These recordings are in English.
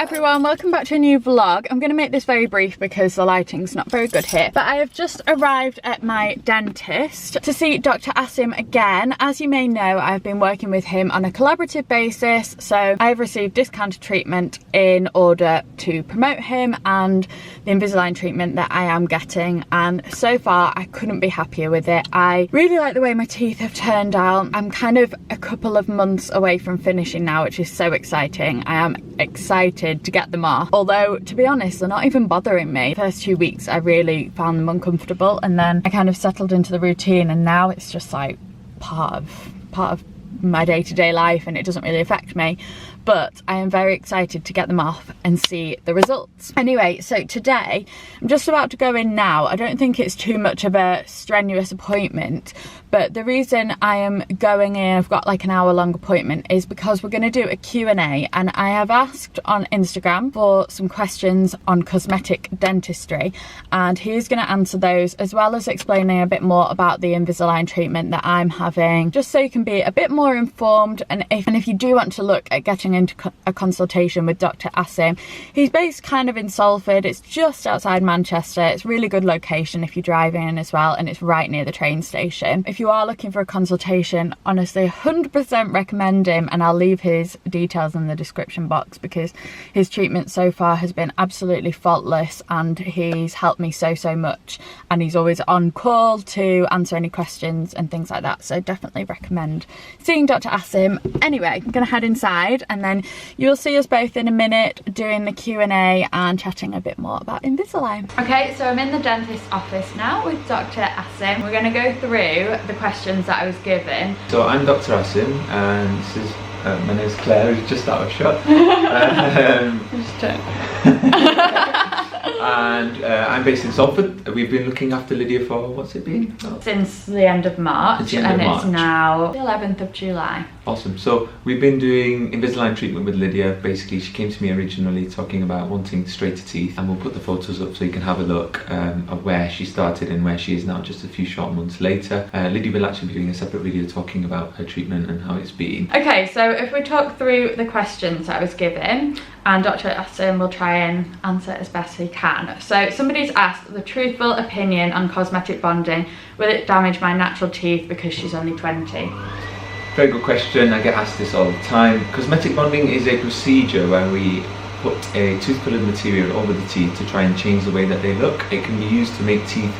everyone, welcome back to a new vlog. I'm going to make this very brief because the lighting's not very good here, but I have just arrived at my dentist to see Dr. Asim again. As you may know, I've been working with him on a collaborative basis, so I've received discounted treatment in order to promote him and the Invisalign treatment that I am getting, and so far I couldn't be happier with it. I really like the way my teeth have turned out. I'm kind of a couple of months away from finishing now, which is so exciting. I am excited to get them off, although to be honest they're not even bothering me. The first 2 weeks I really found them uncomfortable, and then I kind of settled into the routine, and now it's just like part of my day-to-day life and it doesn't really affect me. But I am very excited to get them off and see the results. Anyway, so today I'm just about to go in now. I don't think it's too much of a strenuous appointment, but the reason I am going in, I've got like an hour-long appointment, is because we're going to do a Q&A, and I have asked on Instagram for some questions on cosmetic dentistry, and he's going to answer those, as well as explaining a bit more about the Invisalign treatment that I'm having, just so you can be a bit more informed. And if you do want to look at getting into a consultation with Dr. Asim, he's based kind of in Salford. It's just outside Manchester. It's a really good location if you're driving in as well, and it's right near the train station. If you are looking for a consultation, honestly 100% recommend him, and I'll leave his details in the description box because his treatment so far has been absolutely faultless and he's helped me so much, and he's always on call to answer any questions and things like that, so definitely recommend seeing Dr. Asim. Anyway, I'm gonna head inside and then you'll see us both in a minute doing the Q&A and chatting a bit more about Invisalign. Okay, so I'm in the dentist's office now with Dr. Asim. We're going to go through the questions that I was given. So I'm Dr. Asim, and this is my name's Claire, who's just out of shot. And I'm based in Salford. We've been looking after Lydia for, what's it been? Since the end of March, It's now the 11th of July. Awesome. So we've been doing Invisalign treatment with Lydia. Basically, she came to me originally talking about wanting straighter teeth, and we'll put the photos up so you can have a look of where she started and where she is now, just a few short months later. Lydia will actually be doing a separate video talking about her treatment and how it's been. Okay, so if we talk through the questions that I was given, and Dr. Asim will try and answer as best he can. So somebody's asked the truthful opinion on cosmetic bonding. Will it damage my natural teeth because she's only 20? Very good question. I get asked this all the time. Cosmetic bonding is a procedure where we put a tooth-coloured material over the teeth to try and change the way that they look. It can be used to make teeth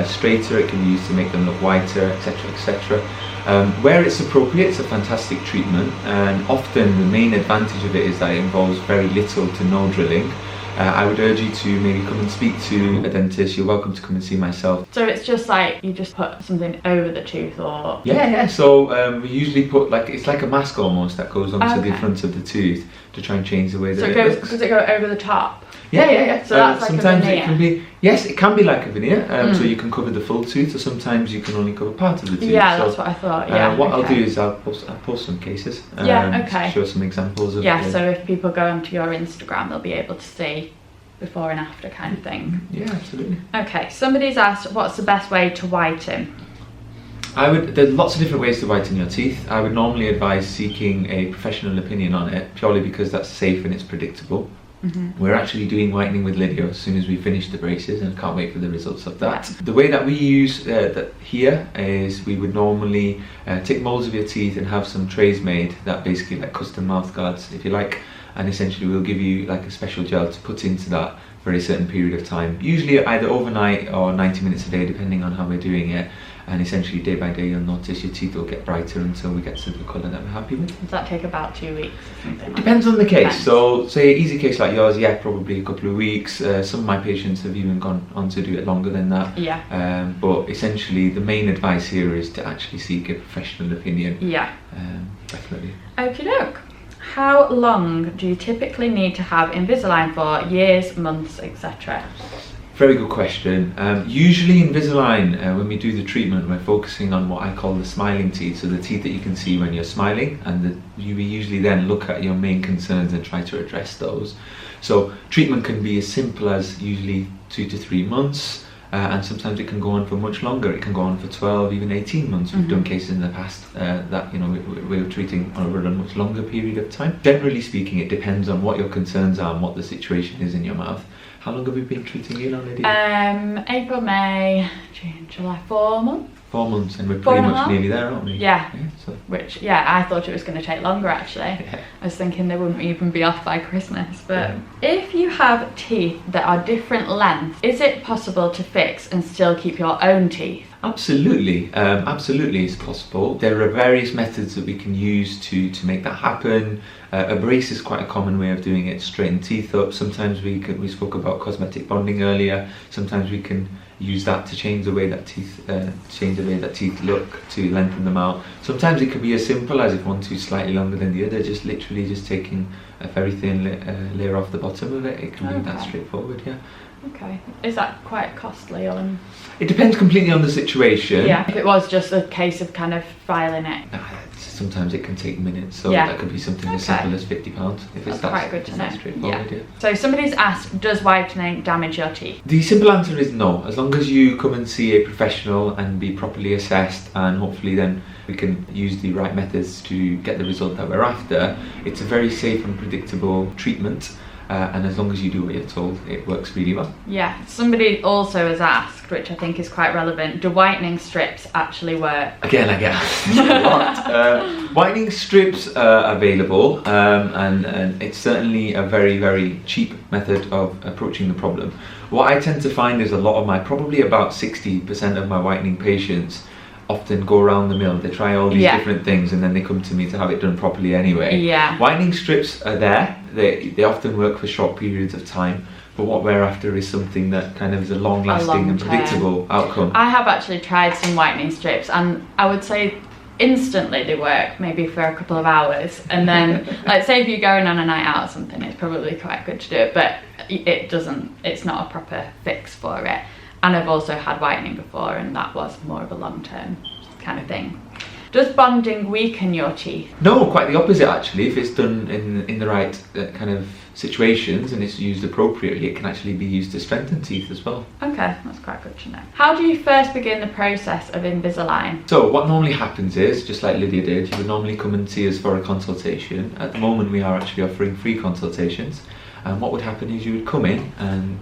straighter, it can be used to make them look whiter, etc, etc. Where it's appropriate, it's a fantastic treatment, and often the main advantage of it is that it involves very little to no drilling. I would urge you to maybe come and speak to a dentist. You're welcome to come and see myself. So it's just like you just put something over the tooth, or? Yeah. So we usually put it's like a mask almost that goes onto the front of the tooth to try and change the way that it looks. Does it go over the top? Yeah. So that's like sometimes a veneer. it can be. Yes, it can be like a veneer. So you can cover the full tooth, or sometimes you can only cover part of the tooth. Yeah, so, that's what I thought. Yeah. What I'll do is I'll post some cases. To show some examples of. Yeah. So if people go onto your Instagram, they'll be able to see before and after kind of thing. Yeah, absolutely. Okay, somebody's asked what's the best way to whiten? There's lots of different ways to whiten your teeth. I would normally advise seeking a professional opinion on it, purely because that's safe and it's predictable. We're actually doing whitening with Lydia as soon as we finish the braces, and I can't wait for the results of that. The way that we use here is we would normally take molds of your teeth and have some trays made that basically like custom mouth guards, if you like, and essentially we'll give you like a special gel to put into that for a certain period of time, usually either overnight or 90 minutes a day, depending on how we're doing it. And essentially day by day you'll notice your teeth will get brighter until we get to the colour that we're happy with. Does that take about 2 weeks or something? It depends on the case. So say an easy case like yours, yeah, probably a couple of weeks. Some of my patients have even gone on to do it longer than that. Yeah. But essentially the main advice here is to actually seek a professional opinion. Yeah. Definitely. Okie doke. How long do you typically need to have Invisalign for? Years, months, etc.? Very good question. Usually Invisalign, when we do the treatment, we're focusing on what I call the smiling teeth, so the teeth that you can see when you're smiling, and we usually then look at your main concerns and try to address those. So treatment can be as simple as usually 2 to 3 months. and sometimes it can go on for much longer. It can go on for 12, even 18 months. We've done cases in the past that we're treating over a much longer period of time. Generally speaking, it depends on what your concerns are and what the situation is in your mouth. How long have we been treating you now, Lydia? April, May, June, July, 4 months. 4 months, and we're pretty much nearly there, aren't we? Yeah. So. Which, I thought it was going to take longer actually. Yeah. I was thinking they wouldn't even be off by Christmas. But if you have teeth that are different lengths, is it possible to fix and still keep your own teeth? Absolutely, absolutely it's possible. There are various methods that we can use to make that happen. A brace is quite a common way of doing it, straighten teeth up. Sometimes we spoke about cosmetic bonding earlier. Sometimes we can use that to change the way that teeth look, to lengthen them out. Sometimes it can be as simple as if one tooth slightly longer than the other, just literally just taking a very thin layer off the bottom of it. It can be that straightforward, yeah. Okay. Is that quite costly or? It depends completely on the situation. Yeah. If it was just a case of kind of filing it. Sometimes it can take minutes, so that could be something as simple as £50 if it's quite good to know. Straightforward, yeah. So somebody's asked, does whitening damage your teeth? The simple answer is no. As long as you come and see a professional and be properly assessed, and hopefully then we can use the right methods to get the result that we're after. It's a very safe and predictable treatment. And as long as you do what you're told, it works really well. Yeah. Somebody also has asked, which I think is quite relevant, do whitening strips actually work? Again, I get asked a lot. Whitening strips are available, and it's certainly a very, very cheap method of approaching the problem. What I tend to find is probably about 60% of my whitening patients often go around the mill. They try all these different things and then they come to me to have it done properly anyway. Yeah. Whitening strips are there. They often work for short periods of time, but what we're after is something that kind of is a long-lasting and predictable outcome. I have actually tried some whitening strips and I would say instantly they work, maybe for a couple of hours, and then like say if you're going on a night out or something, it's probably quite good to do it, but it's not a proper fix for it. And I've also had whitening before and that was more of a long-term kind of thing. Does bonding weaken your teeth? No, quite the opposite actually. If it's done in the right kind of situations and it's used appropriately, it can actually be used to strengthen teeth as well. Okay, that's quite good to know. How do you first begin the process of Invisalign? So what normally happens is, just like Lydia did, you would normally come and see us for a consultation. At the moment we are actually offering free consultations. And what would happen is you would come in and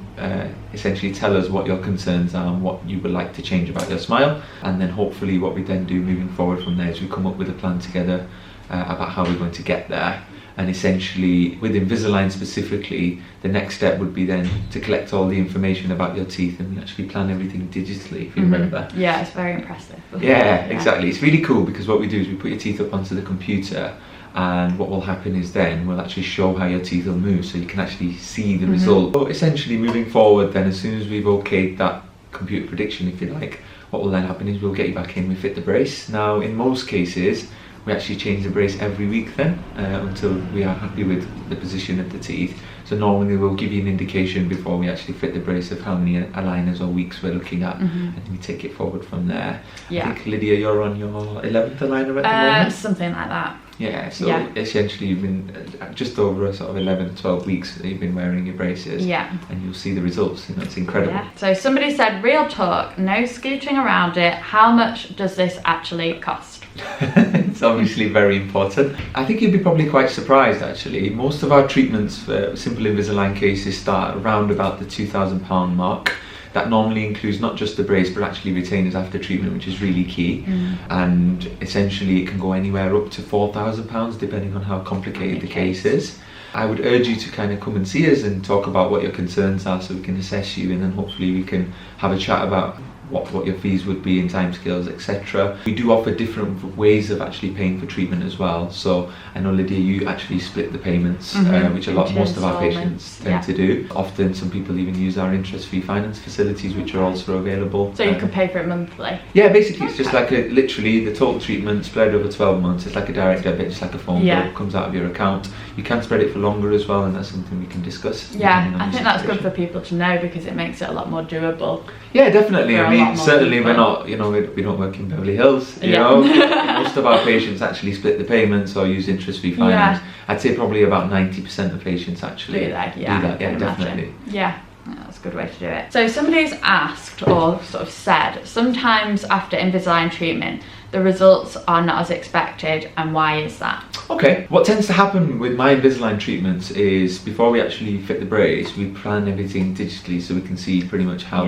essentially tell us what your concerns are and what you would like to change about your smile, and then hopefully what we then do moving forward from there is we come up with a plan together about how we're going to get there. And essentially with Invisalign specifically, the next step would be then to collect all the information about your teeth and actually plan everything digitally, if you remember. Yeah, it's very impressive. Yeah, exactly. It's really cool because what we do is we put your teeth up onto the computer, and what will happen is then we'll actually show how your teeth will move so you can actually see the result. So essentially moving forward then, as soon as we've okayed that computer prediction, if you like, what will then happen is we'll get you back in, we fit the brace. Now in most cases we actually change the brace every week then until we are happy with the position of the teeth. So normally we'll give you an indication before we actually fit the brace of how many aligners or weeks we're looking at, and then we take it forward from there. Yeah. I think Lydia, you're on your 11th aligner at the moment? Something like that. Yeah, so essentially you've been just over a sort of 11 to 12 weeks that you've been wearing your braces. Yeah. And you'll see the results, it's incredible. Yeah. So somebody said, real talk, no scooting around it, how much does this actually cost? It's obviously very important. I think you'd be probably quite surprised actually. Most of our treatments for simple Invisalign cases start around about the £2,000 mark. That normally includes not just the brace but actually retainers after treatment, which is really key. And essentially it can go anywhere up to £4,000 depending on how complicated the case is. I would urge you to kind of come and see us and talk about what your concerns are so we can assess you, and then hopefully we can have a chat about what your fees would be in timescales, etc. We do offer different ways of actually paying for treatment as well. So I know, Lydia, you actually split the payments, which most of our patients tend to do. Often some people even use our interest-free finance facilities, which are also available. So you can pay for it monthly? Yeah, basically it's just like literally the total treatment spread over 12 months. It's like a direct debit, just like a phone bill, comes out of your account. You can spread it for longer as well, and that's something we can discuss. Yeah, I think that's good for people to know because it makes it a lot more doable. Yeah, definitely. I mean, certainly we're not, we don't work in Beverly Hills, you know. Most of our patients actually split the payments or use interest-free finance. I'd say probably about 90% of patients actually do that. Yeah, definitely. Yeah. Yeah, that's a good way to do it. So somebody's asked or sort of said, sometimes after Invisalign treatment, the results are not as expected, and why is that? Okay, what tends to happen with my Invisalign treatments is before we actually fit the brace, we plan everything digitally so we can see pretty much how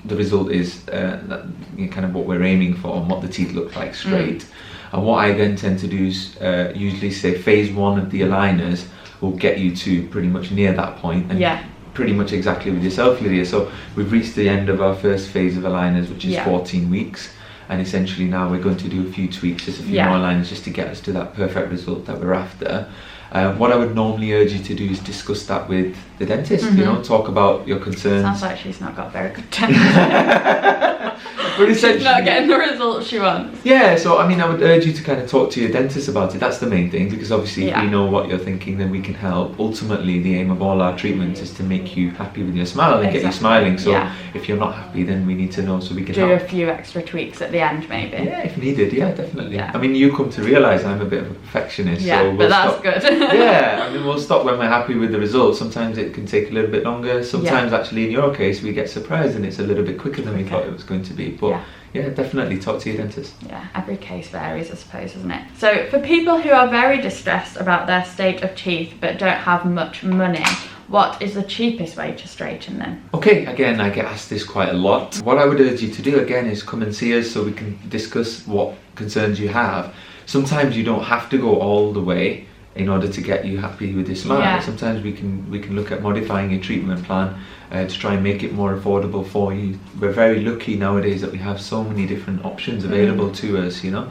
the result is, kind of what we're aiming for and what the teeth look like straight. And what I then tend to do is usually say phase 1 of the aligners will get you to pretty much near that point. And pretty much exactly with yourself, Lydia. So we've reached the end of our first phase of aligners, which is 14 weeks. And essentially now we're going to do a few tweaks, just a few more aligners, just to get us to that perfect result that we're after. What I would normally urge you to do is discuss that with the dentist, you know, talk about your concerns. Sounds like she's not got very good dentist. But essentially, she's not getting the results she wants. Yeah, so I mean, I would urge you to kind of talk to your dentist about it. That's the main thing, because obviously if we know what you're thinking, then we can help. Ultimately, the aim of all our treatments is to make you happy with your smile and get you smiling. So if you're not happy, then we need to know so we can do help. a few extra tweaks at the end, maybe. Yeah, if needed. Yeah, definitely. I mean, you come to realise I'm a bit of a perfectionist. Yeah, so we'll but that's good. Yeah, I mean, we'll stop when we're happy with the results. Sometimes it can take a little bit longer. Sometimes actually in your case we get surprised and it's a little bit quicker than we thought it was going to be. But yeah, definitely talk to your dentist. Yeah, every case varies, I suppose, isn't it? So for people who are very distressed about their state of teeth but don't have much money, what is the cheapest way to straighten them? Okay, again, I get asked this quite a lot. What I would urge you to do again is come and see us so we can discuss what concerns you have. Sometimes you don't have to go all the way in order to get you happy with your smile. Sometimes we can look at modifying your treatment plan to try and make it more affordable for you. We're very lucky nowadays that we have so many different options available to us, you know.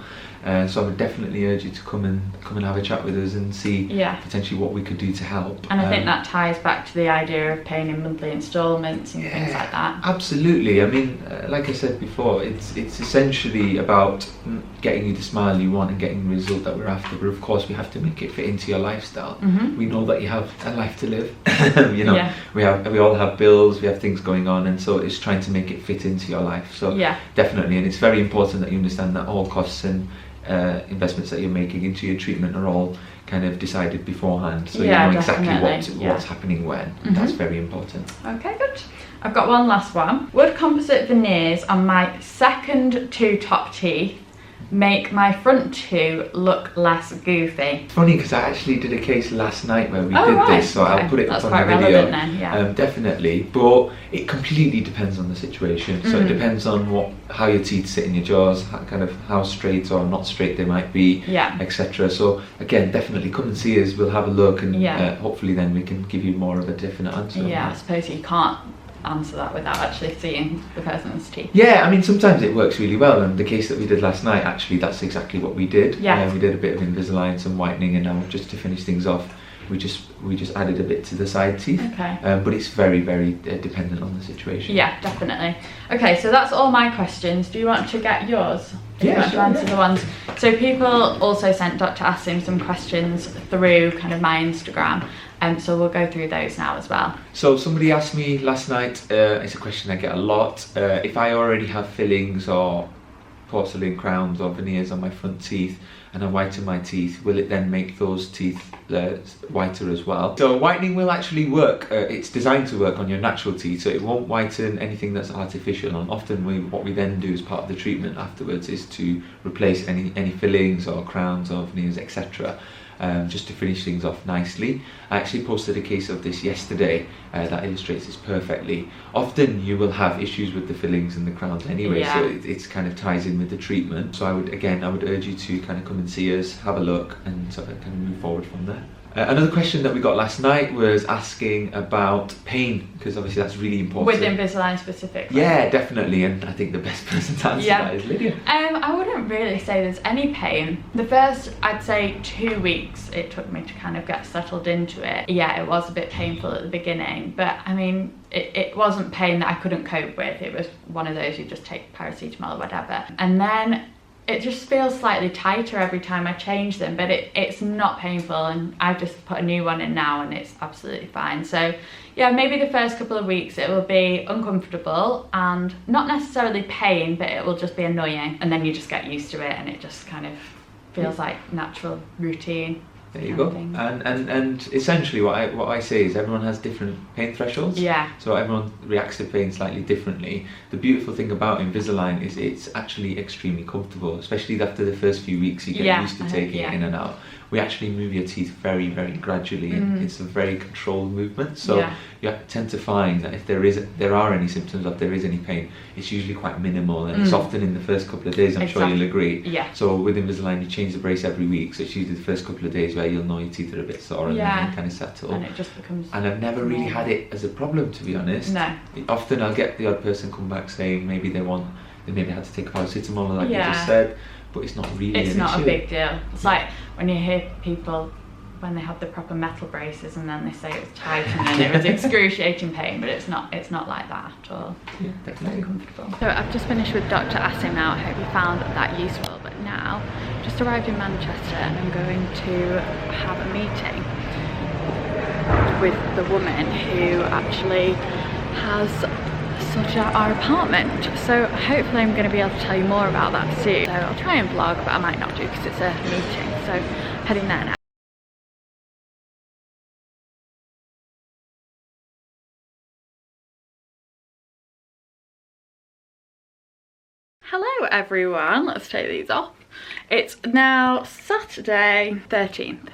So I would definitely urge you to come and have a chat with us and see potentially what we could do to help. And I think that ties back to the idea of paying in monthly instalments and things like that. Absolutely. I mean, like I said before, it's essentially about getting you the smile you want and getting the result that we're after. But of course, we have to make it fit into your lifestyle. We know that you have a life to live. You know, we all have bills, we have things going on, and so it's trying to make it fit into your life. So definitely, and it's very important that you understand that all costs and investments that you're making into your treatment are all kind of decided beforehand, so you know exactly what's happening when. That's very important. Okay, good. I've got one last one. Would composite veneers on my second 2 top teeth make my front 2 look less goofy? Funny, because I actually did a case last night where we did this, so I'll put it up on the video. Then, definitely, but it completely depends on the situation. So it depends on how your teeth sit in your jaws, how straight or not straight they might be, etc. So again, definitely come and see us. We'll have a look, and hopefully then we can give you more of a definite answer. I suppose you can't answer that without actually seeing the person's teeth. Yeah, I mean, sometimes it works really well, and the case that we did last night, actually that's exactly what we did. We did a bit of Invisalign, some whitening, and now just to finish things off, we just added a bit to the side teeth. But it's very, very dependent on the situation. Yeah, definitely. Okay, so that's all my questions. Do you want to get yours? Do you want to answer the ones? So people also sent Dr. Asim some questions through kind of my Instagram. So we'll go through those now as well. So somebody asked me last night, it's a question I get a lot, if I already have fillings or porcelain crowns or veneers on my front teeth and I whiten my teeth, will it then make those teeth whiter as well? So whitening will actually work, it's designed to work on your natural teeth, so it won't whiten anything that's artificial, and often what we then do as part of the treatment afterwards is to replace any fillings or crowns or veneers, etc. Just to finish things off nicely. I actually posted a case of this yesterday that illustrates this perfectly. Often you will have issues with the fillings and the crowns anyway, so it's kind of ties in with the treatment. So I would urge you to kind of come and see us, have a look, and sort of kind of move forward from there. Another question that we got last night was asking about pain, because obviously that's really important. With Invisalign specifically? Yeah, definitely, and I think the best person to answer that is Lydia. I wouldn't really say there's any pain. The first, I'd say 2 weeks it took me to kind of get settled into it. Yeah, it was a bit painful at the beginning, but I mean, it wasn't pain that I couldn't cope with. It was one of those you just take paracetamol or whatever. And then it just feels slightly tighter every time I change them, but it's not painful, and I've just put a new one in now and it's absolutely fine. So yeah, maybe the first couple of weeks it will be uncomfortable and not necessarily pain, but it will just be annoying, and then you just get used to it and it just kind of feels like natural routine. There you go. And essentially what I say is everyone has different pain thresholds. Yeah. So everyone reacts to pain slightly differently. The beautiful thing about Invisalign is it's actually extremely comfortable, especially after the first few weeks you get used to taking it in and out. We actually move your teeth very, very gradually, and it's a very controlled movement. So you tend to find that if there are any symptoms, or if there is any pain, it's usually quite minimal, and it's often in the first couple of days. I'm sure you'll agree. Yeah. So with Invisalign, you change the brace every week, so it's usually the first couple of days where you'll know your teeth are a bit sore and then they kind of settle. And it just becomes. And I've never really had it as a problem, to be honest. No. Often I'll get the odd person come back saying maybe they maybe had to take a paracetamol, like you just said. But it's not really an issue. It's not a big deal. It's like when you hear people when they have the proper metal braces and then they say it was tight and then it was excruciating pain, but it's not like that at all. Yeah, definitely. Very comfortable. So I've just finished with Dr. Asim now. I hope you found that useful. But now, just arrived in Manchester and I'm going to have a meeting with the woman who actually has sorted out our apartment. So hopefully I'm going to be able to tell you more about that soon. So I'll try and vlog, but I might not do because it's a meeting. So heading there now. Hello everyone, let's take these off. It's now Saturday 13th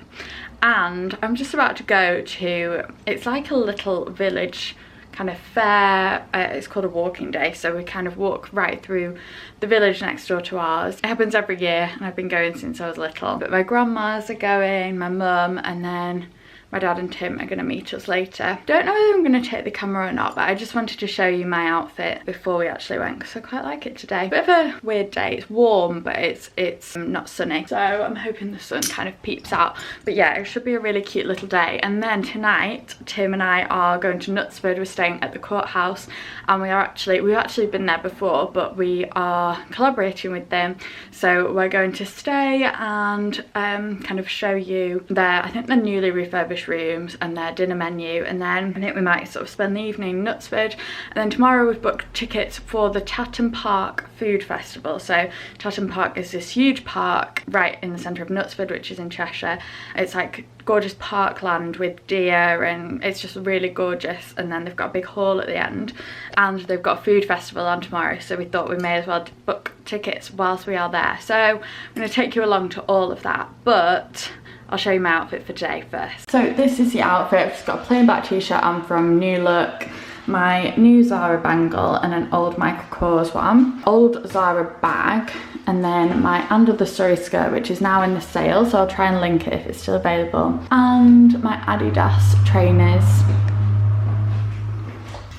and I'm just about to go to, it's like a little village kind of fair. It's called a walking day, so we kind of walk right through the village next door to ours. It happens every year and I've been going since I was little. But my grandmas are going, my mum, and then my dad and Tim are going to meet us later. Don't know whether I'm going to take the camera or not, but I just wanted to show you my outfit before we actually went because I quite like it today. Bit of a weird day. It's warm, but it's not sunny. So I'm hoping the sun kind of peeps out. But yeah, it should be a really cute little day. And then tonight, Tim and I are going to Knutsford. We're staying at the Courthouse and we've actually been there before, but we are collaborating with them. So we're going to stay and kind of show you I think they're newly refurbished rooms and their dinner menu, and then I think we might sort of spend the evening in Knutsford, and then tomorrow we've booked tickets for the Chatham Park Food Festival. So Chatham Park is this huge park right in the centre of Knutsford, which is in Cheshire. It's like gorgeous parkland with deer and it's just really gorgeous, and then they've got a big hall at the end and they've got a food festival on tomorrow, so we thought we may as well book tickets whilst we are there. So I'm going to take you along to all of that, but I'll show you my outfit for today first. So this is the outfit. I've just got a plain black t-shirt on from New Look, my new Zara bangle and an old Michael Kors one, old Zara bag, and then my Under the Story skirt, which is now in the sale, so I'll try and link it if it's still available, and my Adidas trainers.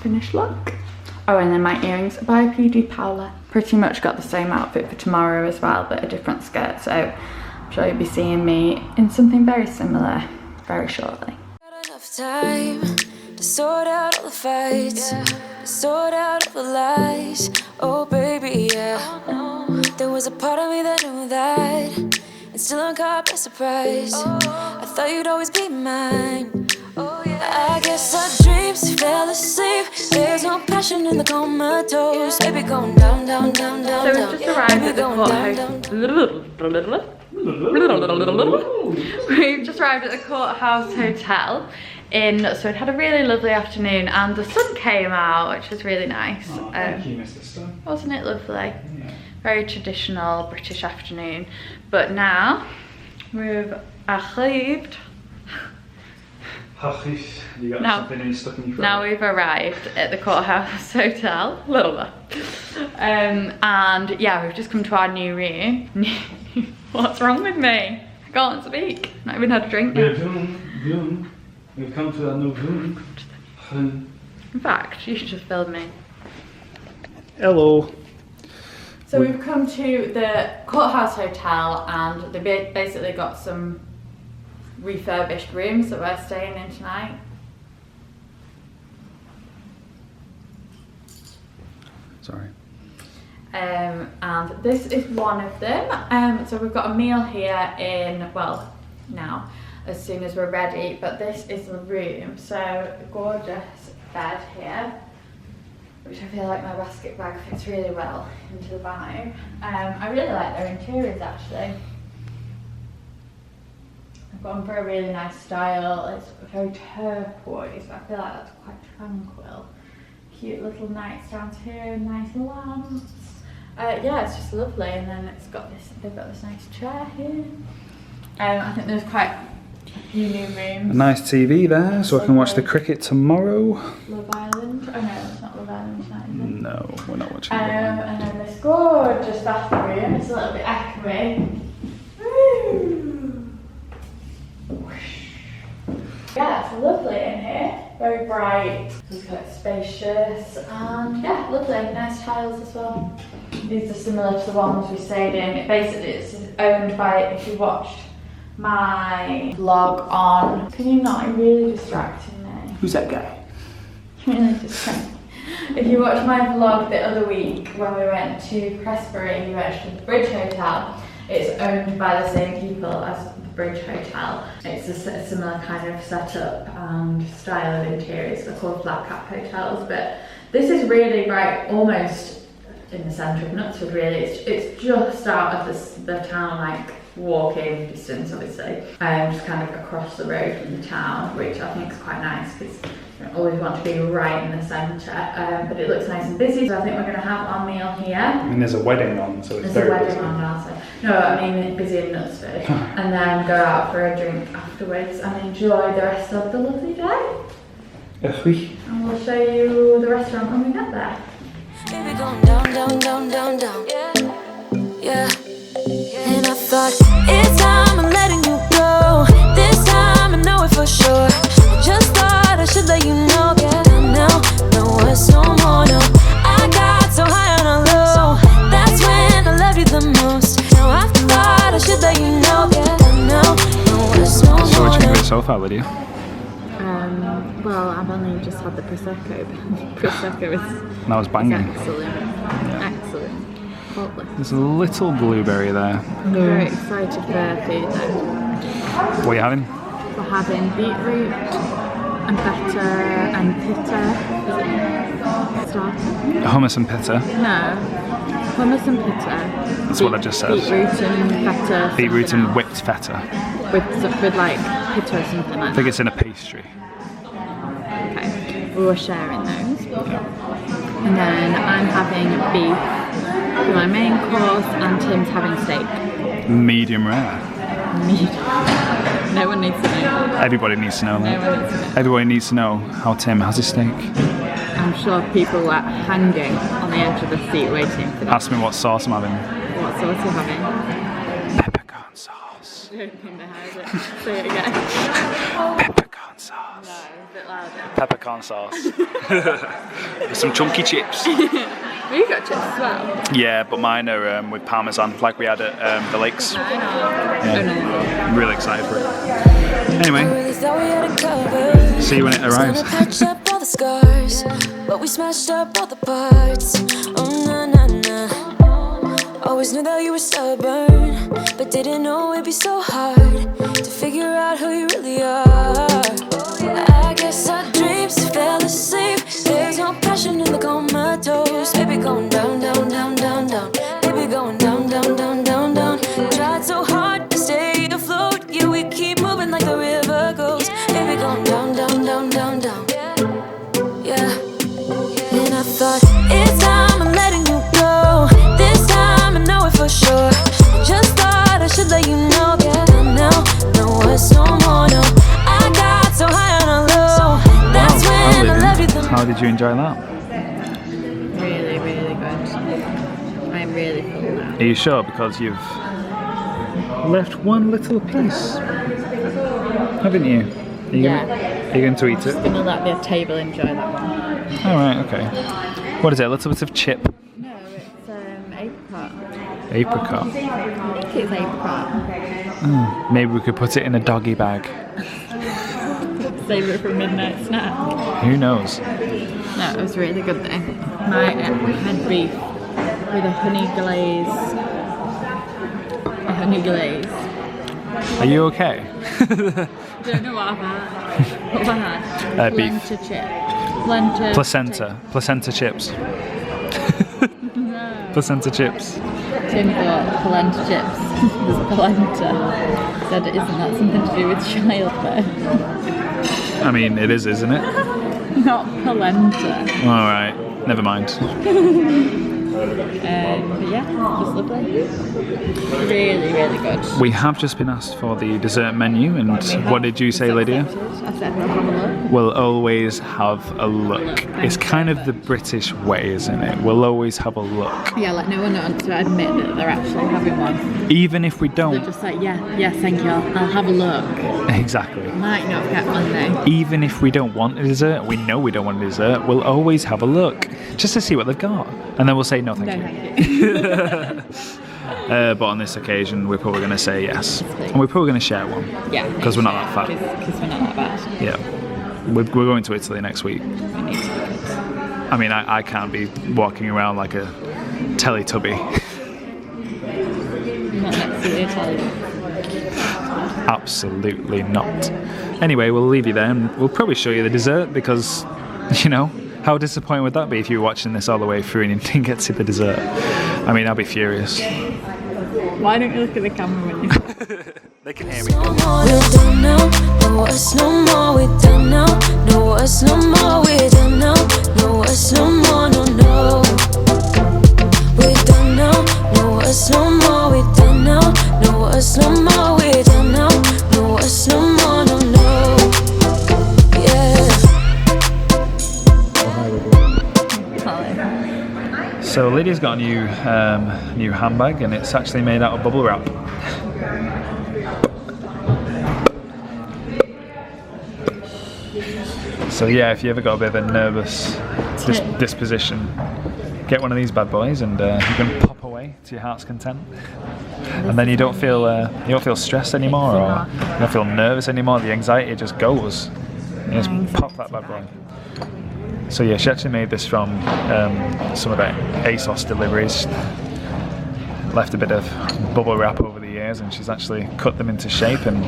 Finished look. Oh, and then my earrings by PG Paula. Pretty much got the same outfit for tomorrow as well, but a different skirt, so I'm sure you'll be seeing me in something very similar very shortly. Got enough time to sort out all the fights, to sort out all the lies. Oh baby, yeah. There was a part of me that knew that, and still I'm caught by surprise. I thought you'd always be mine. I guess our dreams fell asleep. There's no passion in the comatose. Baby going down, down, down, down. So we've just arrived at the Courthouse. We've just arrived at the Courthouse Hotel in Knutsford. Had a really lovely afternoon and the sun came out, which was really nice. Oh, thank you, Mr. Stone. Wasn't it lovely? Yeah. Very traditional British afternoon. But now we've arrived. You got something stuck in your throat. Now we've arrived at the Courthouse Hotel, and yeah, we've just come to our new room. What's wrong with me? I can't speak. Not even had a drink yet. We've come to our new room. In fact, you should just film me. Hello. So we've come to the Courthouse Hotel and they basically got some refurbished rooms that we're staying in tonight. Sorry. And this is one of them. So we've got a meal here in, well, now, as soon as we're ready, but this is the room. So a gorgeous bed here, which I feel like my basket bag fits really well into the vibe. I really like their interiors actually. I've gone for a really nice style. It's very turquoise, but I feel like that's quite tranquil. Cute little nightstands here, nice lamps. Yeah, it's just lovely. And then it's got this, they've got this nice chair here. I think there's quite a few new rooms. A nice TV there, so I can watch the cricket tomorrow. Love Island. Oh no, it's not Love Island tonight, is it? No, we're not watching Love Island. And then this gorgeous bathroom. It's a little bit echoey. Yeah, it's lovely in here. Very bright. It's quite spacious. And yeah, lovely. Nice tiles as well. These are similar to the ones we stayed in. Basically, it's owned by, if you watched my vlog on... Can you not? You're really distracting me. Who's that guy? Really distracting. If you watched my vlog the other week when we went to Prestbury, we went to the Bridge Hotel. It's owned by the same people as the Bridge Hotel. It's a similar kind of setup and style of interiors. They're called flat cap hotels, but this is really right, almost in the centre of Knutsford. Really, it's just out of the town, like walking distance, obviously, just kind of across the road from the town, which I think is quite nice because you don't always want to be right in the centre. But it looks nice and busy, so I think we're going to have our meal here. And there's a wedding on, so it's very busy. No, I mean busy in Knutsford. And then go out for a drink afterwards and enjoy the rest of the lovely day. And we'll show you the restaurant when we get there. Baby, going down, down, down, down, down. Yeah. And I thought, it's time I'm letting you go. This time I know it for sure. I just thought I should let you know. Yeah, no words no more, no. I got so high on a low. That's when I loved you the most. Now I thought I should let you know. Yeah, no words no more. So what do you think of it so far, Lydia? Well, I've only just had the Prosecco. Prosecco is That was banging. excellent. Excellent. Faultless. There's a little blueberry there. I'm very excited for food though. What are you having? We're having beetroot and feta and pitta. Starter? Hummus and pitta. No. Hummus and pitta. That's what I just said. Beetroot and feta. Beetroot and whipped feta. With like pitta or something like I that. think it's in a pastry. Okay. We were sharing those. And then I'm having beef for my main course and Tim's having steak. Medium rare. No one needs to know. Everybody needs to know that. No one needs to know. Everybody needs to know how Tim has his steak. I'm sure people were hanging on the edge of the seat waiting for that. Ask me what sauce I'm having. What sauce are you having? Peppercorn sauce. I don't think they heard it. Say it again. Peppercorn sauce. No, a bit louder. Peppercorn sauce. With some chunky chips. Well, you got chips as well. Yeah, but mine are with parmesan, like we had at the lakes. I know. Yeah. Oh no. I'm really excited for it. Anyway, see you when it arrives. Patch up all the scars, but we smashed up all the parts. Oh na na na. Always knew that you were stubborn, but didn't know it'd be so hard to figure out who you really are. I guess our dreams fell asleep. There's no passion in the comatose. Baby going down, down, down, down, down. Baby going down, down, down, down, down. Tried so hard to stay afloat. Yeah, we keep moving like the river goes. Baby going down, down, down, down, down. Yeah. And I thought, it's time I'm letting you go. This time I know it for sure. I just thought I should let you know. Yeah, no words no more, no. I got so high on a low. That's when I love you the most. How did you enjoy that? Really, really good. I'm really full now. Are you sure? Because you've left one little piece, haven't you? Are you going to eat I'm just it? gonna let the table enjoy that one. Alright, okay. What is it? A little bit of chip? No, it's apricot. Apricot. I think it's apricot. Maybe we could put it in a doggy bag. Save it for a midnight snack. Who knows? No, it was really good though. My had beef with a honey glaze. A honey glaze. Are you okay? Don't know what I've had. What have I had? Beef. Plenta chip. Plenta. Placenta chips. No. Placenta chips. Tim thought polenta chips was polenta. Said, isn't that something to do with childbirth? I mean, it is, isn't it? Not polenta. Alright, never mind. But yeah, it was lovely. Really, really good. We have just been asked for the dessert menu, and what did you say, Lydia? I said we'll have a look. We'll always have a look. It's kind of the British way, isn't it? We'll always have a look. Yeah, like no one wants to admit that they're actually having one. Even if we They're don't. just like, yeah, thank you, I'll have a look. Exactly. Might not get one though. Even if we don't want a dessert, we know we don't want a dessert, we'll always have a look. Just to see what they've got. And then we'll say no thank you. But on this occasion, we're probably going to say yes. And we're probably going to share one. Yeah. Because we're not that fat. Because we're not that bad. Yeah. We're going to Italy next week. We need to look at. I mean, I can't be walking around like a Teletubby. Not next to the Italian. Absolutely not. Anyway, we'll leave you there and we'll probably show you the dessert because, you know, how disappointing would that be if you were watching this all the way through and you didn't get to see the dessert? I mean, I'd be furious. Why don't you look at the camera when you... They can hear me. No more, we're done now. No us no more, we're done now. No us no more, we're done now. No us no more, no. We're done now. No us no more, we're done now. No us no more, we're done now. No us no more, no. Yeah. So Lydia's got a new handbag and it's actually made out of bubble wrap. So yeah, if you ever got a bit of a nervous disposition, get one of these bad boys and you can pop away to your heart's content. And then you don't feel stressed anymore, or you don't feel nervous anymore. The anxiety just goes. You just pop that bad boy. So yeah, she actually made this from some of the ASOS deliveries. Left a bit of bubble wrap over the years, and she's actually cut them into shape, and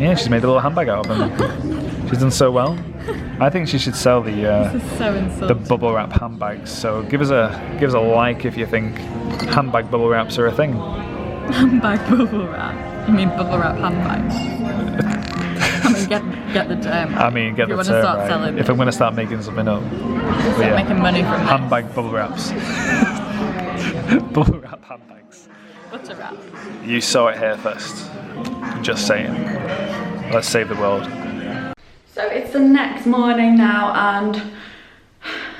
yeah, she's made a little handbag out of them. She's done so well. I think she should sell the bubble wrap handbags. So give us a like if you think handbag bubble wraps are a thing. Handbag bubble wrap? You mean bubble wrap handbags? I mean, get the term. I mean, get the term right. Selling if I'm going to start making something up. Start making money from handbag bubble wraps. Bubble wrap handbags. Butter wrap. You saw it here first. Just saying. Let's save the world. So it's the next morning now and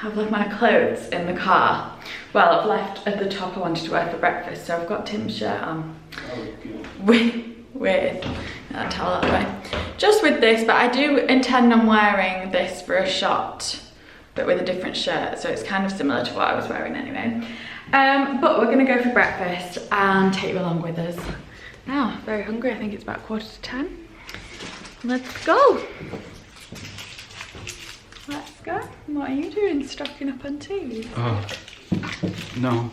I've left my clothes in the car. Well, I've left at the top I wanted to wear for breakfast, so I've got Tim's shirt on. Weird. I'll tell that way. Just with this, but I do intend on wearing this for a shot, but with a different shirt, so it's kind of similar to what I was wearing anyway. But we're gonna go for breakfast and take you along with us. Now, very hungry, I think it's about 10:15. Let's go. Let's go. What are you doing, stocking up on tea? Oh, no.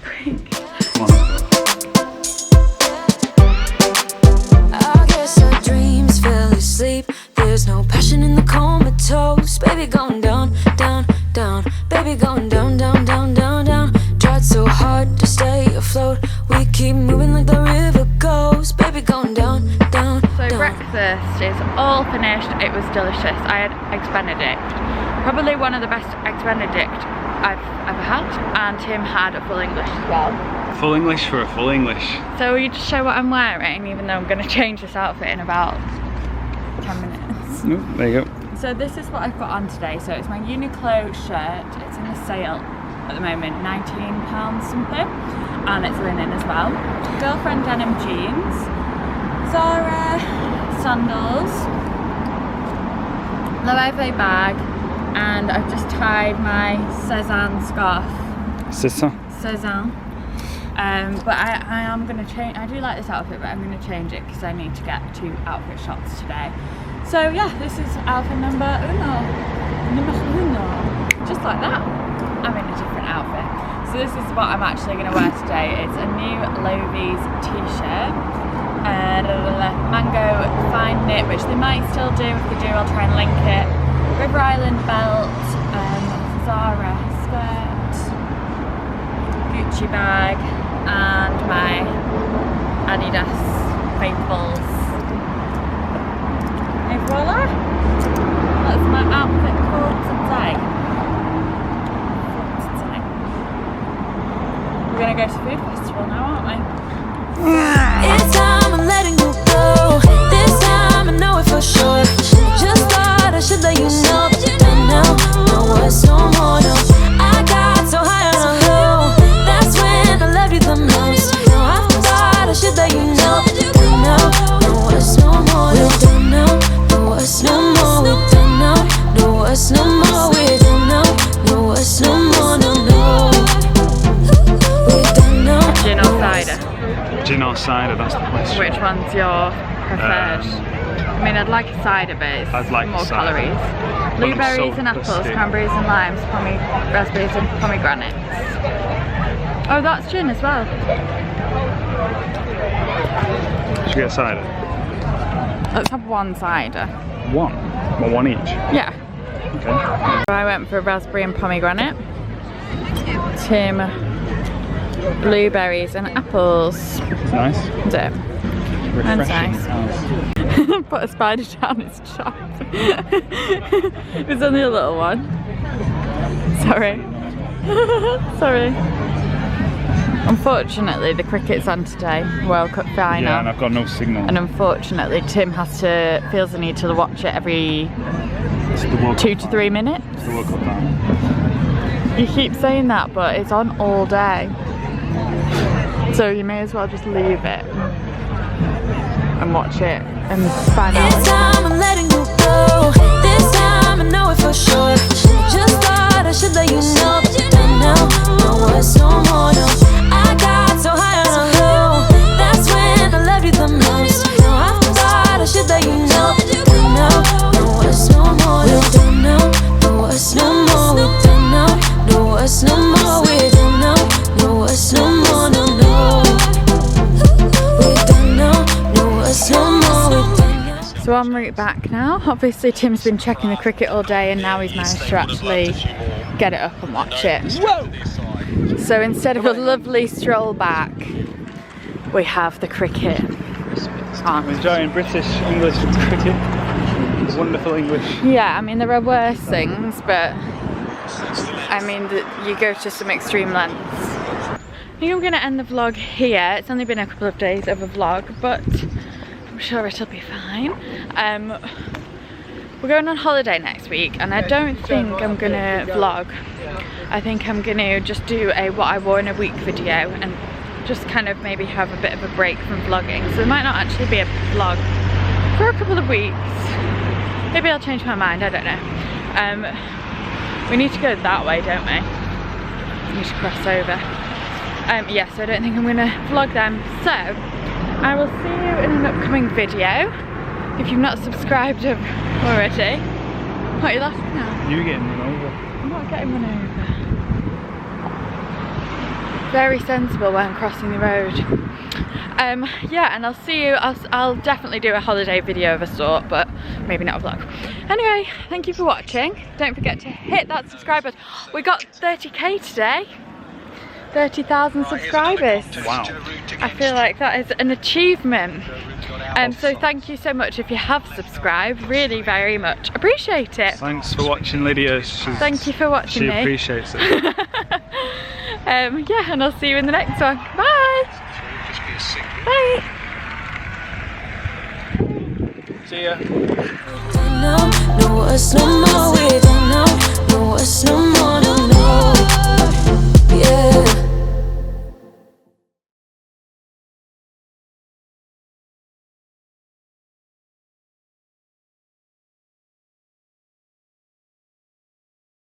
Quick. Come on. I guess our dreams fell asleep. There's no passion in the comatose. Baby going down, down, down. Baby going down, down, down, down, down. Tried so hard to stay afloat. We keep moving like the river goes. Baby going down, down, So down. breakfast is all finished. It was delicious. I had Eggs Benedict. Probably one of the best Eggs Benedict I've ever had. And Tim had a full English as well. Full English for a full English. So will you just show what I'm wearing, even though I'm going to change this outfit in about 10 minutes. Oh, there you go. So this is what I've got on today. So it's my Uniqlo shirt. It's in a sale at the moment, £19 something. And it's linen as well. Girlfriend denim jeans. Zara sandals. Loewe bag. And I've just tied my Cezanne scarf. Cezanne. But I am going to change. I do like this outfit, but I'm going to change it because I need to get 2 outfit shots today. So yeah, this is outfit number uno. Just like that. I'm in a different outfit. So this is what I'm actually going to wear today. It's a new Loewe's t-shirt. Mango fine knit, which they might still do. If they do, I'll try and link it. River Island belt. Zara skirt. Gucci bag. and my Adidas faithfuls. And voila! That's my outfit for today. We're gonna go to food festival now, aren't we? It's time I'm letting you go. This time I know it for sure. Just thought I should let you know, but now no words no more. No, I got so high on a low. That's when I loved you the most. No, I thought I should let you know, but now no words no more. We don't know, no words no more. We don't know, no words no more. We don't know, no words no more. No, no. We don't know. Gin or cider? Gin or cider, that's the question. Which one's your preferred? I mean, I'd like a cider, but it's I'd like more cider. calories. I'm Blueberries so and apples, thirsty. cranberries and limes, raspberries and pomegranates. Oh, that's gin as well. Should we get cider? Let's have one cider. One? Well, one each. Yeah. Okay. I went for raspberry and pomegranate. Tim, blueberries and apples. Nice. Is it? That's Refreshing. nice. Put a spider down its trap. It was only a little one. Sorry. Sorry. Unfortunately, the cricket's on today, World Cup final. Yeah, and I've got no signal. And unfortunately, Tim feels the need to watch it every It's the World 2 Cup to 3 minutes. It's the World Cup final. You keep saying that, but it's on all day. So you may as well just leave it and watch it and find out. It's time I'm letting you go. This time I know it for sure. Just thought I should let you know, but now no words no more. No, I got so high on a low. That's when I loved you the most. No, I thought I should let you know, but now no words no more. We don't know, no words no more. We don't know, no words no more. We don't know, no words no more. No, no. We don't know, no words no more. We don't know. So en route back now. Obviously Tim's been checking the cricket all day and now he's managed to actually get it up and watch it. So instead of a lovely stroll back, we have the cricket I'm on. enjoying British English cricket. Wonderful English. Yeah, I mean there are worse things, but I mean you go to some extreme lengths. I think I'm going to end the vlog here. It's only been a couple of days of a vlog, but I'm sure it'll be fine. We're going on holiday next week and I don't think I'm going to vlog. I think I'm going to just do a what I wore in a week video and just kind of maybe have a bit of a break from vlogging. So there might not actually be a vlog for a couple of weeks. Maybe I'll change my mind, I don't know. We need to go that way, don't we? We need to cross over. Yeah, so I don't think I'm gonna vlog them. So, I will see you in an upcoming video. If you've not subscribed already. What are you laughing at? You getting run over. I'm not getting run over. Very sensible when crossing the road. Yeah, and I'll see you. I'll definitely do a holiday video of a sort, but maybe not a vlog. Anyway, thank you for watching. Don't forget to hit that subscribe button. We got 30k today. 30,000 subscribers. Wow. I feel like that is an achievement. So thank you so much if you have subscribed. Really very much appreciate it. Thanks for watching, Lydia. Thank you for watching me. She appreciates it. Yeah, and I'll see you in the next one. Bye. Bye. See ya. No, no words no more. We don't know, no words no more.